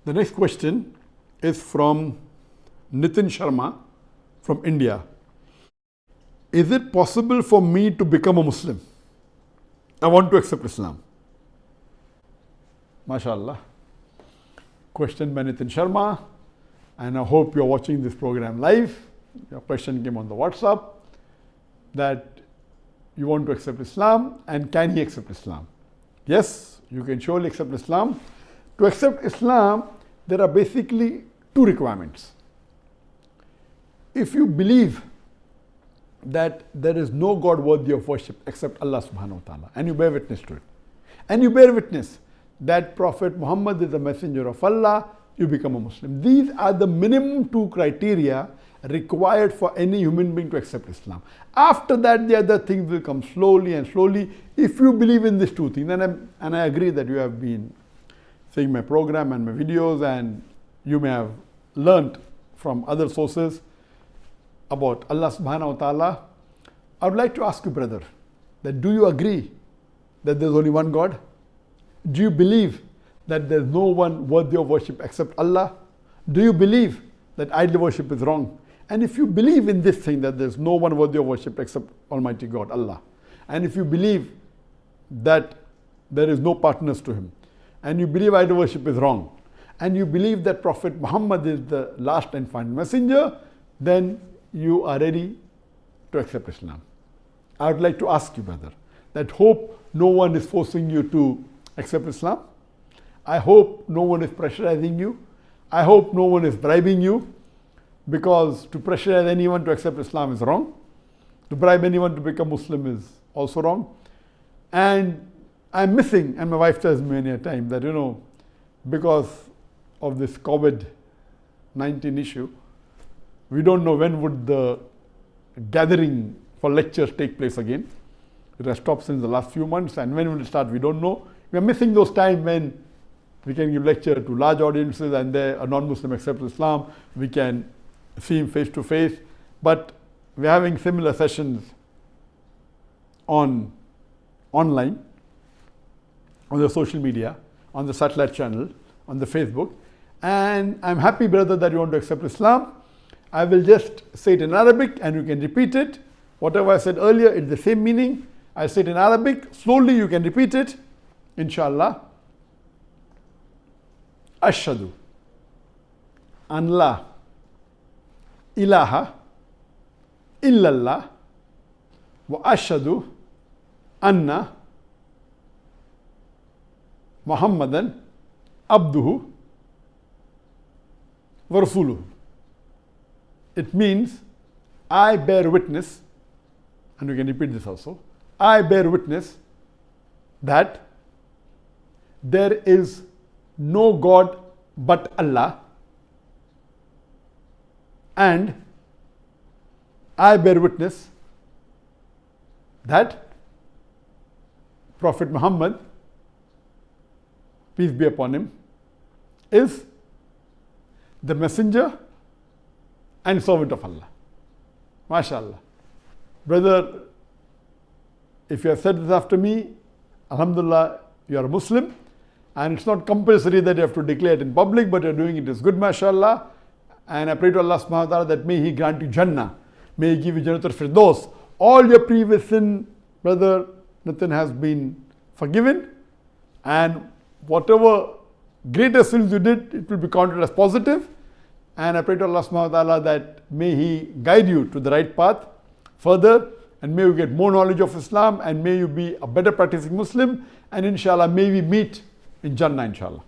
The next question is from Nitin Sharma from India. Is it possible for me to become a Muslim? I want to accept Islam. MashaAllah. Question by Nitin Sharma, and I hope you're watching this program live. Your question came on the WhatsApp that you want to accept Islam, and can he accept Islam? Yes, you can surely accept Islam. To accept Islam, there are basically two requirements. If you believe that there is no God worthy of worship except Allah subhanahu wa ta'ala, and you bear witness to it, and you bear witness that Prophet Muhammad is the messenger of Allah, you become a Muslim. These are the minimum two criteria required for any human being to accept Islam. After that, the other things will come slowly and slowly. If you believe in these two things, and I agree that you have been seeing my program and my videos, and you may have learnt from other sources about Allah subhanahu wa ta'ala, I would like to ask you, brother, that do you agree that there is only one God? Do you believe that there is no one worthy of worship except Allah? Do you believe that idol worship is wrong? And if you believe in this thing, that there is no one worthy of worship except Almighty God, Allah, and if you believe that there is no partners to Him, and you believe idol worship is wrong, and you believe that Prophet Muhammad is the last and final messenger, then you are ready to accept Islam. I would like to ask you, brother, that hope no one is forcing you to accept Islam. I hope no one is pressurizing you. I hope no one is bribing you, because to pressurize anyone to accept Islam is wrong. To bribe anyone to become Muslim is also wrong. And I'm missing, and my wife tells me many a time that, because of this COVID-19 issue, we don't know when would the gathering for lectures take place again. It has stopped since the last few months, and when will it start, we don't know. We are missing those times when we can give lecture to large audiences and a non-Muslim accepts Islam. We can see him face to face. But we're having similar sessions online, on the social media, on the satellite channel, on the Facebook. And I'm happy, brother, that you want to accept Islam. I will just say it in Arabic and you can repeat it. Whatever I said earlier, it's the same meaning. I say it in Arabic. Slowly you can repeat it. Inshallah. Ashhadu an la ilaha illallah wa ashhadu anna Muhammadan abduhu wa rasuluhu. It means, I bear witness, and you can repeat this also, I bear witness that there is no God but Allah, and I bear witness that Prophet Muhammad, peace be upon him, is the messenger and servant of Allah. MashaAllah. Brother, if you have said this after me, Alhamdulillah, you are a Muslim, and it's not compulsory that you have to declare it in public, but you're doing it is good, MashaAllah. And I pray to Allah subhanahu wa ta'ala that may He grant you Jannah, may He give you Jannatul Firdaus. All your previous sin, brother Nitin, has been forgiven, and whatever greater sins you did, it will be counted as positive. And I pray to Allah subhanahu wa ta'ala that may He guide you to the right path further, and may you get more knowledge of Islam, and may you be a better practicing Muslim, and inshallah may we meet in Jannah, inshallah.